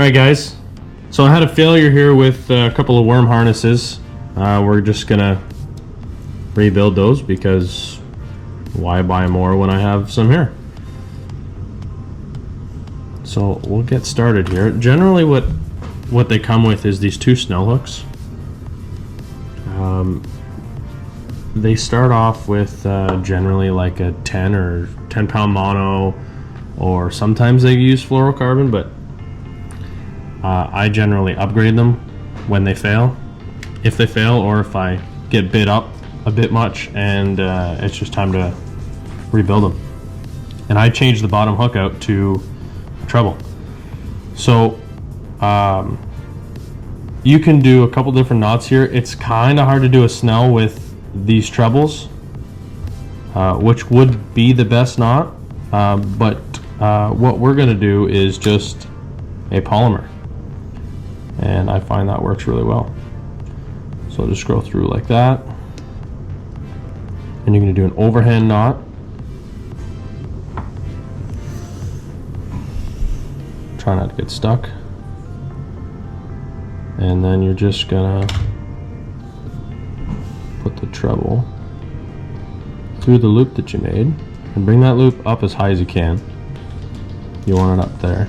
Alright guys, so I had a failure here with a couple of worm harnesses. We're just gonna rebuild those because why buy more when I have some here? So we'll get started here. Generally what they come with is these two snell hooks. They start off with generally like a 10 or 10 pound mono, or sometimes they use fluorocarbon, but I generally upgrade them when they fail. If they fail, or if I get bit up a bit much and it's just time to rebuild them. And I changed the bottom hook out to a treble. So you can do a couple different knots here. It's kind of hard to do a snell with these trebles, which would be the best knot, but what we're going to do is just a polymer, and I find that works really well. So just go through like that, and you're going to do an overhand knot. Try not to get stuck, and then you're just gonna put the treble through the loop that you made and bring that loop up as high as you can. You want it up there.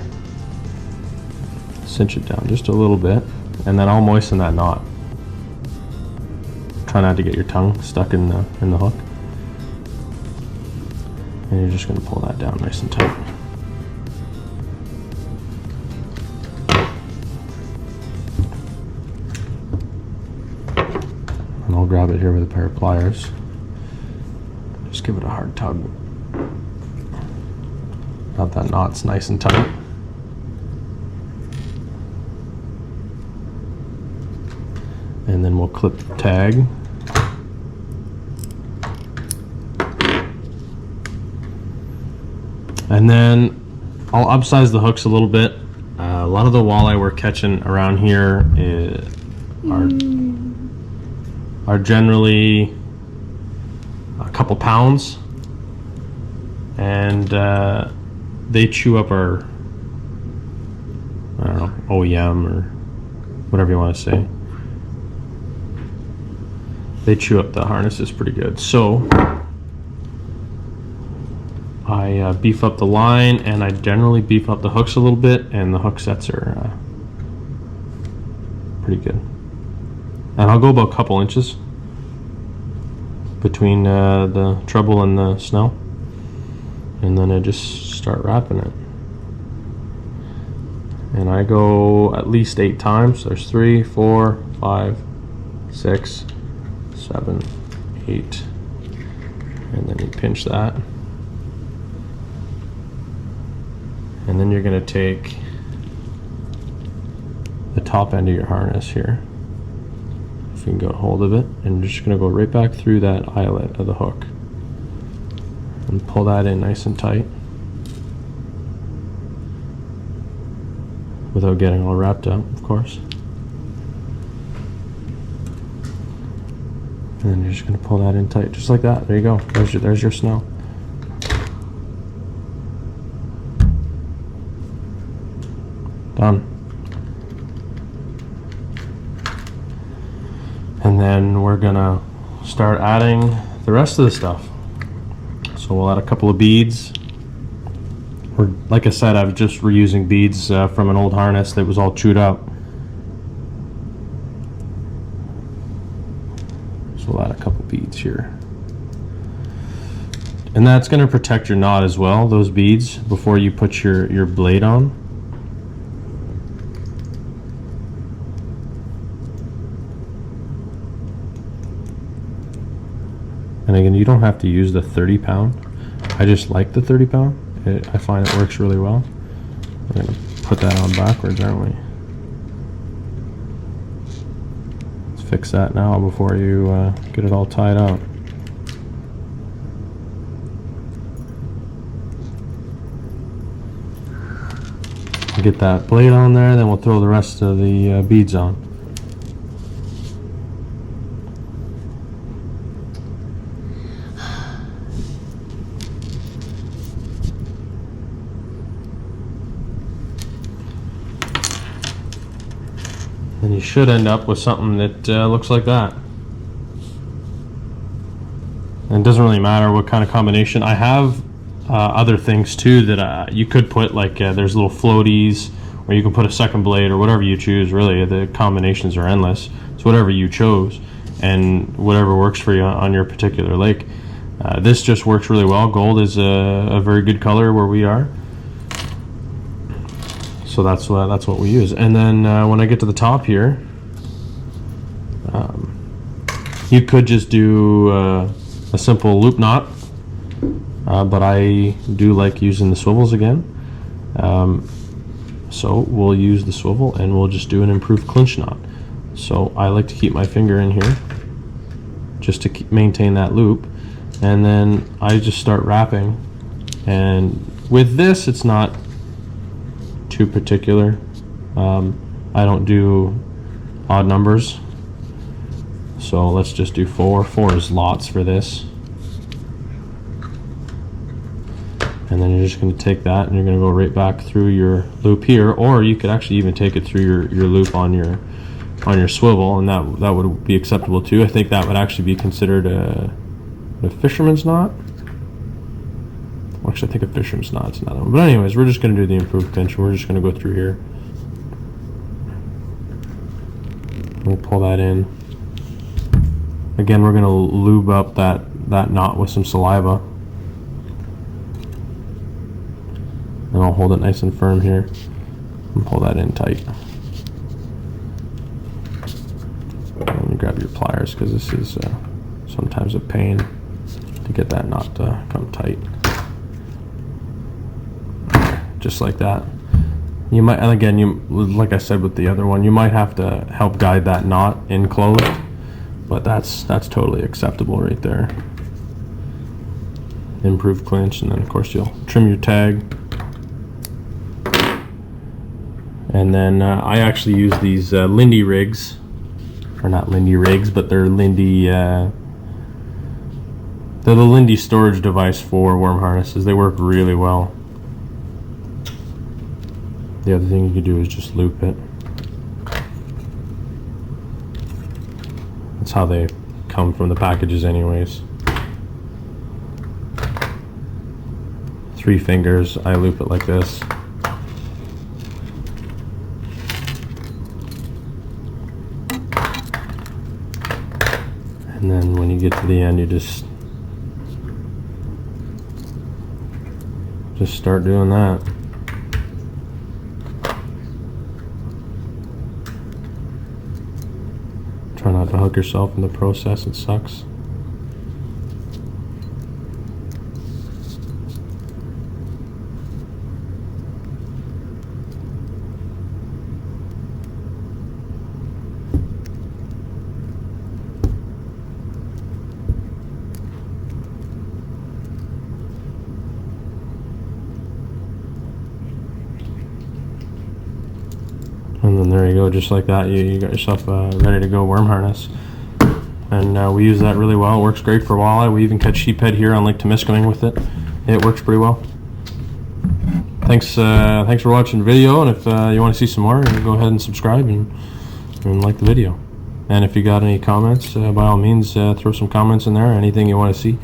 Cinch it down just a little bit, and then I'll moisten that knot. Try not to get your tongue stuck in the hook. And you're just going to pull that down nice and tight. And I'll grab it here with a pair of pliers. Just give it a hard tug. Now that knot's nice and tight. And then we'll clip the tag. And then I'll upsize the hooks a little bit. A lot of the walleye we're catching around here are generally a couple pounds, and they chew up our, I don't know, OEM or whatever you want to say. They chew up the harnesses pretty good. So I beef up the line, and I generally beef up the hooks a little bit, and the hook sets are pretty good. And I'll go about a couple inches between the treble and the snell, and then I just start wrapping it. And I go at least 8 times. There's 3, 4, 5, 6, 7, 8, and then you pinch that. And then you're going to take the top end of your harness here, if you can get a hold of it, and you're just going to go right back through that eyelet of the hook and pull that in nice and tight without getting all wrapped up, of course. And then you're just going to pull that in tight, just like that. There you go. There's your snell. Done. And then we're gonna start adding the rest of the stuff. So we'll add a couple of beads. Like I said, I'm just reusing beads from an old harness that was all chewed up. So we'll add a couple beads here. And that's gonna protect your knot as well, those beads, before you put your blade on. And again, you don't have to use the 30 pound. I just like the 30 pound. I find it works really well. We're going to put that on backwards, aren't we? Let's fix that now before you get it all tied out. Get that blade on there, then we'll throw the rest of the beads on. then you should end up with something that looks like that. And it doesn't really matter what kind of combination. I have other things too that you could put, like there's little floaties, or you can put a second blade or whatever you choose. Really, the combinations are endless. It's whatever you chose and whatever works for you on your particular lake. This just works really well. Gold is a very good color where we are, so that's what we use. And then when I get to the top here, you could just do a simple loop knot, but I do like using the swivels again. So we'll use the swivel and we'll just do an improved clinch knot. So I like to keep my finger in here just to maintain that loop, and then I just start wrapping. And with this, it's not too particular. I don't do odd numbers, so let's just do 4. 4 is lots for this. And then you're just going to take that and you're going to go right back through your loop here, or you could actually even take it through your loop on your swivel, and that would be acceptable too. I think that would actually be considered a fisherman's knot. Well, actually, I think a fisherman's knot's another one. But anyways, we're just going to do the improved clinch. We're just going to go through here. We'll pull that in. Again, we're going to lube up that knot with some saliva. And I'll hold it nice and firm here and pull that in tight. And you grab your pliers, because this is sometimes a pain to get that knot to come tight. Just like that. You might, and again, like I said with the other one, you might have to help guide that knot in closed, but that's totally acceptable right there. Improved clinch, and then of course you'll trim your tag. And then I actually use these Lindy rigs, or not Lindy rigs, but they're Lindy. They're the Lindy storage device for worm harnesses. They work really well. The other thing you can do is just loop it. That's how they come from the packages, anyways. 3 fingers. I loop it like this. And then when you get to the end, you just start doing that. Try not to hook yourself in the process, it sucks. And then there you go, just like that, you got yourself a ready to go worm harness. And we use that really well. It works great for walleye. We even catch sheephead here on Lake Temiskaming with it. It works pretty well. Thanks for watching the video, and if you want to see some more, go ahead and subscribe and like the video. And if you got any comments, by all means, throw some comments in there, anything you want to see.